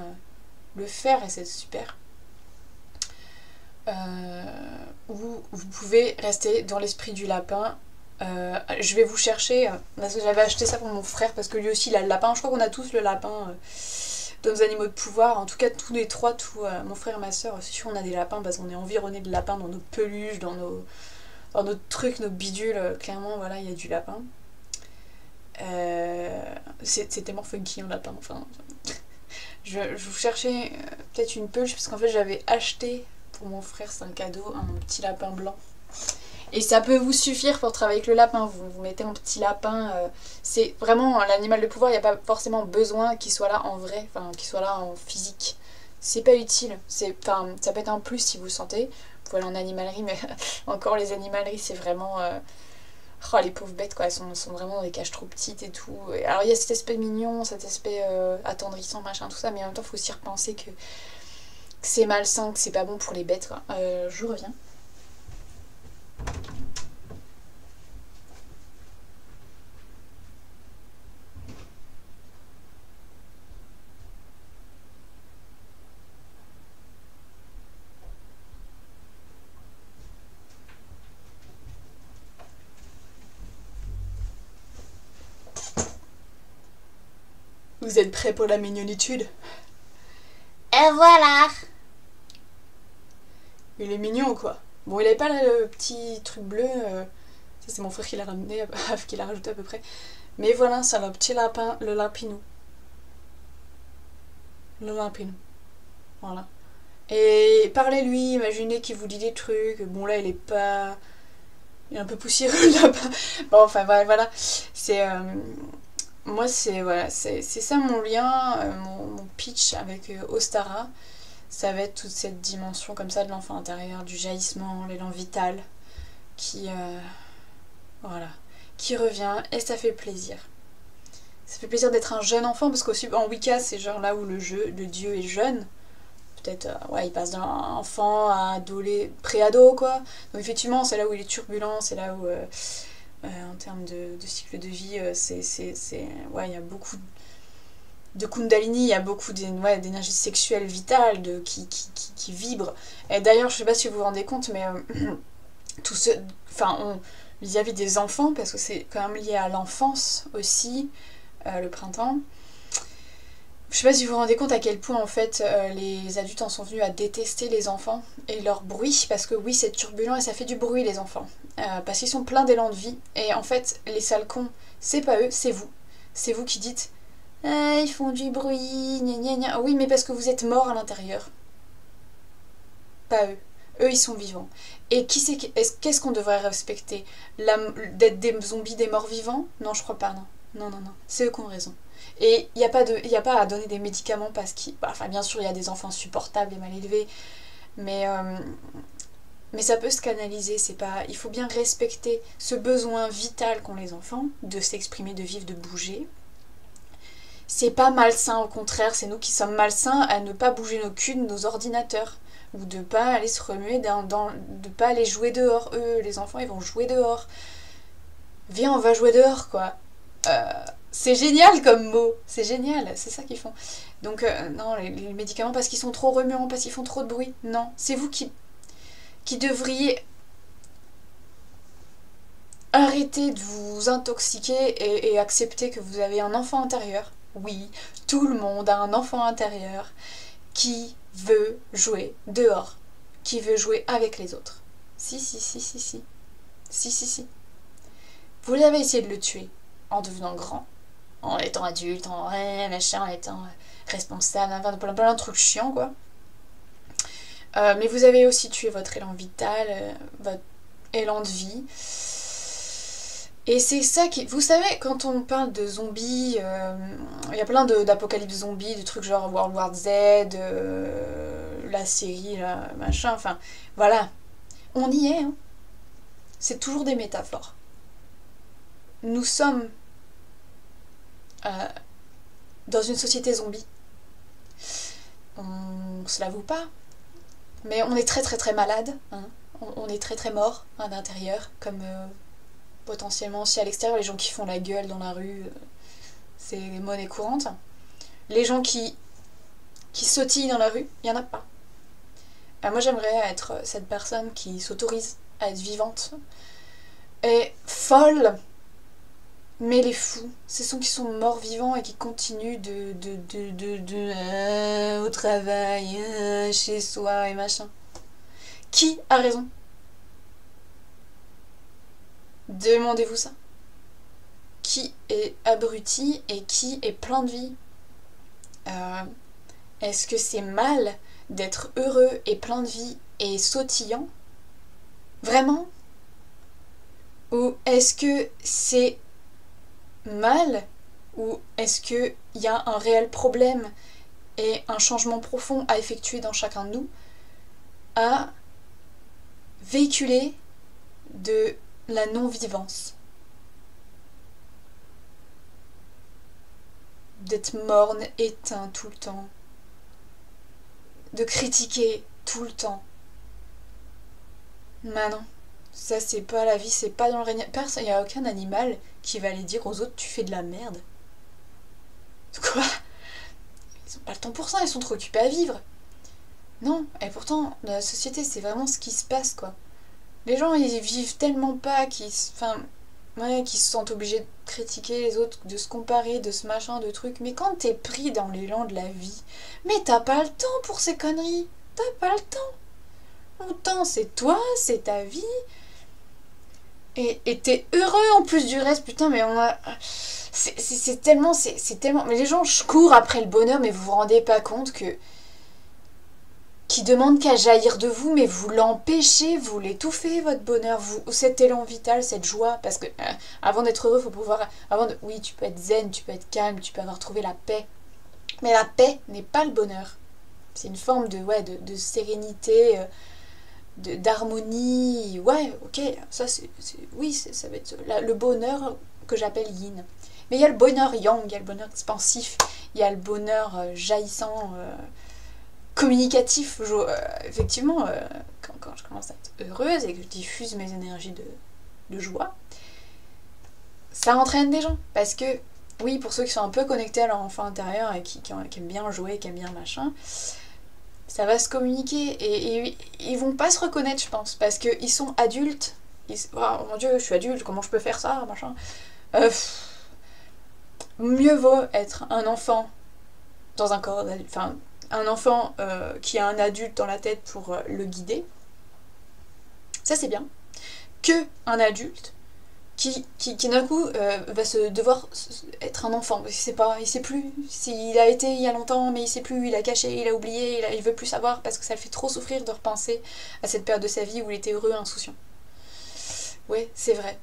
le faire et c'est super. Où vous pouvez rester dans l'esprit du lapin. Je vais vous chercher, parce que j'avais acheté ça pour mon frère, parce que lui aussi il a le lapin. Je crois qu'on a tous le lapin dans nos animaux de pouvoir. En tout cas, tous les trois, mon frère et ma soeur, c'est sûr, on a des lapins parce qu'on est environné de lapins dans nos peluches, dans nos trucs, nos bidules. Clairement, voilà, il y a du lapin. C'est tellement funky un lapin. Enfin, je vous cherchais peut-être une peluche, parce qu'en fait, j'avais acheté pour mon frère, c'est un cadeau, un petit lapin blanc. Et ça peut vous suffire pour travailler avec le lapin. Vous mettez un petit lapin. C'est vraiment l'animal de pouvoir. Il n'y a pas forcément besoin qu'il soit là en vrai, enfin qu'il soit là en physique. C'est pas utile. Ça peut être un plus si vous le sentez. Vous pouvez aller en animalerie, mais encore les animaleries, c'est vraiment. Oh, les pauvres bêtes, quoi. Elles sont vraiment dans des cages trop petites et tout. Et alors il y a cet aspect mignon, cet aspect attendrissant, machin, tout ça, mais en même temps, il faut aussi repenser que c'est malsain, que c'est pas bon pour les bêtes, quoi. Je reviens. Vous êtes prêts pour la mignonitude? Et voilà. Il est mignon, quoi. Bon, il avait pas le petit truc bleu. Ça, c'est mon frère qui l'a ramené, qui l'a rajouté à peu près. Mais voilà, c'est le petit lapin, le lapinou. Le lapinou. Voilà. Et parlez-lui, imaginez qu'il vous dit des trucs. Bon, là, il est pas. Il est un peu poussiéreux, le lapin. Bon, enfin, voilà. C'est. Moi, c'est ça mon lien, mon pitch avec Ostara. Ça va être toute cette dimension comme ça de l'enfant intérieur, du jaillissement, l'élan vital, qui, voilà, qui revient, et ça fait plaisir. Ça fait plaisir d'être un jeune enfant, parce qu'en Wicca, c'est genre là où le dieu est jeune. Peut-être, ouais, il passe d'un enfant à pré-ado, quoi. Donc effectivement, c'est là où il est turbulent, c'est là où, en termes de cycle de vie, ouais, il y a beaucoup de kundalini, il y a beaucoup d'énergie sexuelle vitale qui vibre. Et d'ailleurs, je sais pas si vous vous rendez compte, mais tout ce, enfin, vis-à-vis des enfants, parce que c'est quand même lié à l'enfance aussi, le printemps. Je sais pas si vous vous rendez compte à quel point en fait les adultes en sont venus à détester les enfants et leur bruit, parce que oui, c'est turbulent et ça fait du bruit les enfants, parce qu'ils sont pleins d'élan de vie. Et en fait, les sales cons, c'est pas eux, c'est vous. C'est vous qui dites ils font du bruit, gna gna gna. Oui, mais parce que vous êtes morts à l'intérieur. Pas eux. Eux, ils sont vivants. Et qu'est-ce qu'on devrait respecter? D'être des zombies, des morts vivants? Non, je crois pas, non. Non, non, non. C'est eux qui ont raison. Et il n'y a pas à donner des médicaments parce qu'il. Bah, enfin, bien sûr, il y a des enfants supportables et mal élevés, mais ça peut se canaliser. C'est pas. Il faut bien respecter ce besoin vital qu'ont les enfants de s'exprimer, de vivre, de bouger. C'est pas malsain, au contraire, c'est nous qui sommes malsains à ne pas bouger nos culs de nos ordinateurs. Ou de pas aller se remuer de pas aller jouer dehors. Eux, les enfants, ils vont jouer dehors. Viens, on va jouer dehors, quoi. C'est génial comme mot. C'est génial, c'est ça qu'ils font. Donc, non, les médicaments parce qu'ils sont trop remuants, parce qu'ils font trop de bruit. Non, c'est vous qui devriez arrêter de vous intoxiquer et accepter que vous avez un enfant intérieur. Oui, tout le monde a un enfant intérieur qui veut jouer dehors, qui veut jouer avec les autres. Si. Si. Vous avez essayé de le tuer en devenant grand, en étant adulte, en machin, en étant responsable, plein de trucs chiants, quoi. Mais vous avez aussi tué votre élan vital, votre élan de vie. Et c'est ça qui... Vous savez, quand on parle de zombies, il y a plein d'apocalypse zombies, de trucs genre World War Z, la série, là, machin, enfin, voilà. On y est, hein. C'est toujours des métaphores. Nous sommes dans une société zombie. On se l'avoue pas, mais on est très malade, hein. On est très mort à l'intérieur, comme potentiellement si à l'extérieur les gens qui font la gueule dans la rue, c'est monnaie courante. Les gens qui sautillent dans la rue, il y en a pas. Moi j'aimerais être cette personne qui s'autorise à être vivante et folle. Mais les fous, c'est ceux qui sont morts vivants et qui continuent au travail, chez soi et machin. Qui a raison? Demandez-vous ça. Qui est abruti et qui est plein de vie? Est-ce que c'est mal d'être heureux et plein de vie et sautillant? Vraiment? Ou est-ce que c'est mal, ou est-ce qu'il y a un réel problème et un changement profond à effectuer dans chacun de nous à véhiculer de la non-vivance, d'être morne, éteint tout le temps, de critiquer tout le temps? Mais non, ça c'est pas la vie, c'est pas dans le règne. Personne, il n'y a aucun animal qui va aller dire aux autres tu fais de la merde. Quoi? Ils ont pas le temps pour ça, ils sont trop occupés à vivre. Non, et pourtant, dans la société, c'est vraiment ce qui se passe, quoi. Les gens, ils vivent tellement pas qu'ils se sentent obligés de critiquer les autres, de se comparer, de ce machin, de trucs. Mais quand t'es pris dans l'élan de la vie, mais t'as pas le temps pour ces conneries. T'as pas le temps. Le temps, c'est toi, c'est ta vie. Et t'es heureux en plus du reste, putain, mais on a... C'est tellement... Mais les gens courent après le bonheur, mais vous vous rendez pas compte que... qui demande qu'à jaillir de vous, mais vous l'empêchez, vous l'étouffez, votre bonheur, cet élan vital, cette joie, parce que avant d'être heureux, faut pouvoir... Oui, tu peux être zen, tu peux être calme, tu peux avoir trouvé la paix. Mais la paix n'est pas le bonheur. C'est une forme de sérénité... d'harmonie, ouais, ok, ça ça va être le bonheur que j'appelle yin. Mais il y a le bonheur yang, il y a le bonheur expansif, il y a le bonheur jaillissant, communicatif. Effectivement, quand je commence à être heureuse et que je diffuse mes énergies de joie, ça entraîne des gens. Parce que, oui, pour ceux qui sont un peu connectés à leur enfant intérieur et qui aiment bien jouer, qui aiment bien machin, ça va se communiquer et ils vont pas se reconnaître, je pense, parce qu'ils sont adultes. Oh mon Dieu, je suis adulte, comment je peux faire ça, machin. Mieux vaut être un enfant dans un corps d'adulte, enfin un enfant qui a un adulte dans la tête pour le guider. Ça c'est bien. Que un adulte qui d'un coup va se devoir être un enfant. Il sait plus. Il a été il y a longtemps, mais il sait plus, il a caché, il a oublié, il veut plus savoir parce que ça le fait trop souffrir de repenser à cette période de sa vie où il était heureux, insouciant. Ouais, c'est vrai.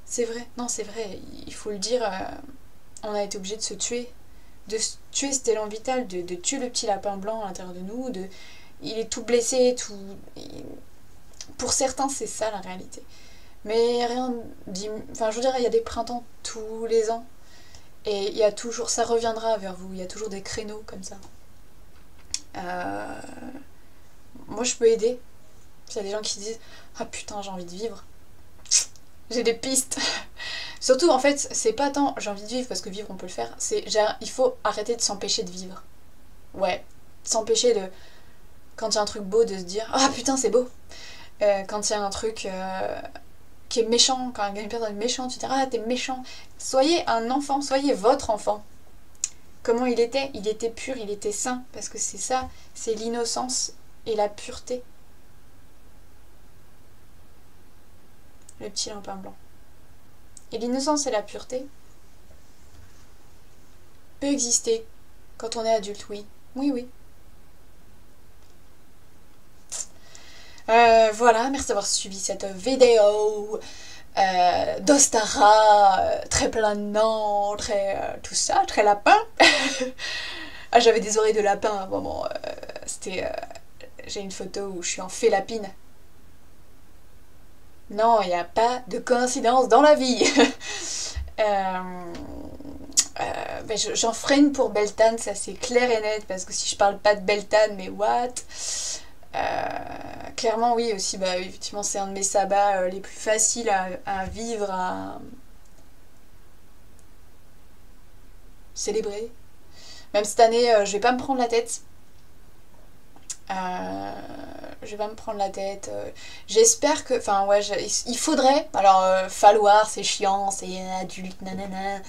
Non, c'est vrai, il faut le dire, on a été obligé de se tuer cet élan vital, de tuer le petit lapin blanc à l'intérieur de nous, il est tout blessé, pour certains, c'est ça la réalité. Mais rien dit... Enfin, je veux dire, il y a des printemps tous les ans. Et il y a toujours... Ça reviendra vers vous. Il y a toujours des créneaux comme ça. Moi, je peux aider. Il y a des gens qui disent « Ah putain, j'ai envie de vivre. » J'ai des pistes. Surtout, en fait, c'est pas tant j'ai envie de vivre parce que vivre, on peut le faire. C'est il faut arrêter de s'empêcher de vivre. Ouais, s'empêcher de... Quand il y a un truc beau, de se dire ah putain, c'est beau. Quand il y a un truc qui est méchant, quand une personne est méchante, tu te dis ah, t'es méchant. Soyez un enfant, soyez votre enfant. Comment il était? Il était pur, il était sain. Parce que c'est ça, c'est l'innocence et la pureté. Le petit lapin blanc. Et l'innocence et la pureté peut exister quand on est adulte, oui. Oui, oui. Voilà, merci d'avoir suivi cette vidéo d'Ostara, très planant, très tout ça, très lapin. Ah, j'avais des oreilles de lapin à un moment. C'était... j'ai une photo où je suis en félapine. Non, il n'y a pas de coïncidence dans la vie. Ben j'en ferai une pour Beltane, ça c'est clair et net, parce que si je parle pas de Beltane, mais what? Clairement oui aussi, bah effectivement c'est un de mes sabbats les plus faciles à vivre, à célébrer. Même cette année, je vais pas me prendre la tête. Je vais pas me prendre la tête. J'espère que... Enfin ouais, il faudrait... Alors, falloir, c'est chiant, c'est adulte, nanana.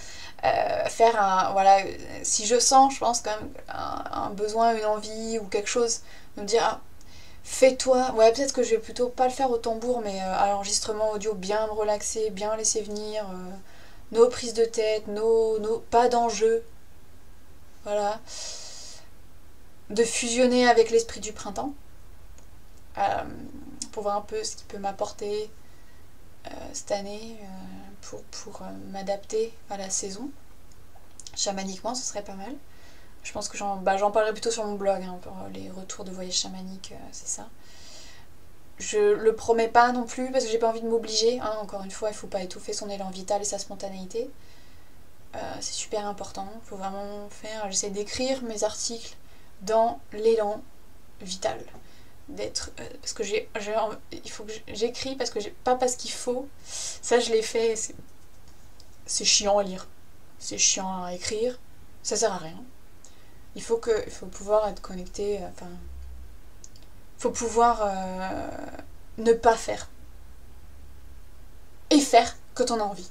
Faire un... Voilà, si je sens, je pense quand même, un besoin, une envie ou quelque chose, de me dire... Ah, fais-toi... Ouais, peut-être que je vais plutôt pas le faire au tambour, mais à l'enregistrement audio, bien me relaxer, bien laisser venir. Nos prises de tête, pas d'enjeu. Voilà. De fusionner avec l'esprit du printemps. Pour voir un peu ce qui peut m'apporter cette année pour m'adapter à la saison. Chamaniquement, ce serait pas mal. Je pense que j'en parlerai plutôt sur mon blog, hein, pour les retours de voyage chamanique, c'est ça. Je le promets pas non plus parce que j'ai pas envie de m'obliger. Hein, encore une fois, il faut pas étouffer son élan vital et sa spontanéité. C'est super important. Il faut vraiment faire... J'essaie d'écrire mes articles dans l'élan vital. D'être parce que il faut que j'écris parce que pas parce qu'il faut, ça je l'ai fait, c'est chiant à lire, c'est chiant à écrire, ça sert à rien. Il faut pouvoir être connecté, enfin il faut pouvoir ne pas faire et faire quand on a envie,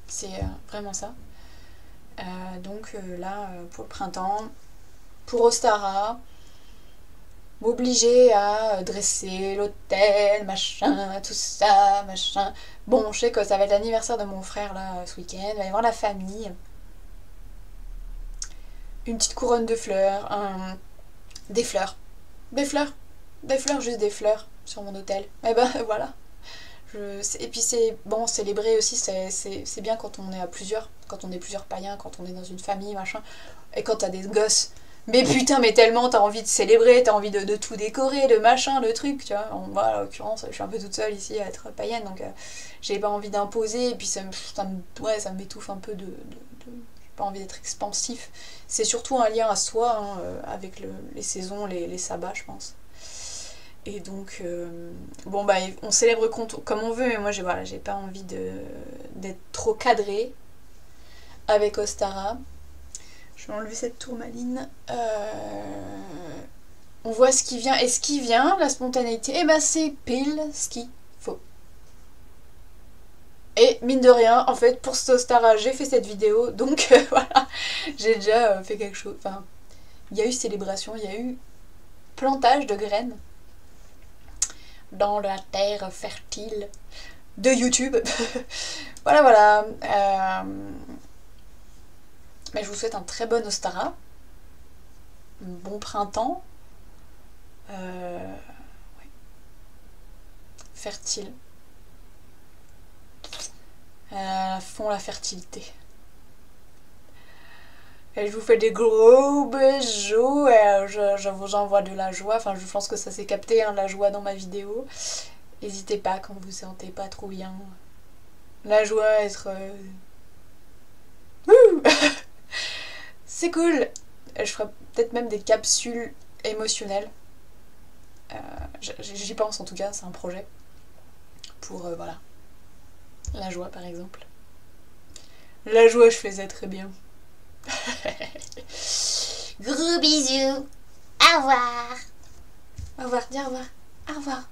c'est vraiment ça. Donc là pour le printemps, pour Ostara, m'obliger à dresser l'hôtel, machin, tout ça, machin. Bon, je sais que ça va être l'anniversaire de mon frère là ce week-end, il va y avoir la famille. Une petite couronne de fleurs, des fleurs. Des fleurs. Des fleurs, juste des fleurs sur mon hôtel. Et ben voilà. Et puis c'est bon, célébrer aussi, c'est bien quand on est à plusieurs, quand on est plusieurs païens, quand on est dans une famille, machin. Et quand t'as des gosses. Mais putain, mais tellement t'as envie de célébrer, t'as envie de tout décorer, de machin, de trucs, tu vois. Voilà, en l'occurrence, je suis un peu toute seule ici à être païenne, donc j'ai pas envie d'imposer, et puis ça m'étouffe un peu de j'ai pas envie d'être expansif. C'est surtout un lien à soi, hein, avec les saisons, les sabbats, je pense. Et donc, bon bah, on célèbre comme on veut, mais moi j'ai pas envie d'être trop cadrée avec Ostara. Je vais enlever cette tourmaline. On voit ce qui vient. Et ce qui vient, la spontanéité, et ben c'est pile ce qu'il faut. Et mine de rien, en fait, pour cet Ostara, j'ai fait cette vidéo. Donc voilà, j'ai déjà fait quelque chose. Enfin, il y a eu célébration, il y a eu plantage de graines dans la terre fertile de YouTube. Voilà. Mais je vous souhaite un très bon Ostara, un bon printemps, ouais. Fertile, à fond la fertilité. Et je vous fais des gros bisous, et je vous envoie de la joie, enfin je pense que ça s'est capté, hein, la joie dans ma vidéo. N'hésitez pas quand vous vous sentez pas trop bien. La joie, être... C'est cool. Je ferai peut-être même des capsules émotionnelles. J'y pense en tout cas, c'est un projet. Pour, voilà. La joie, par exemple. La joie, je faisais très bien. Gros bisous. Au revoir. Au revoir, dis au revoir. Au revoir.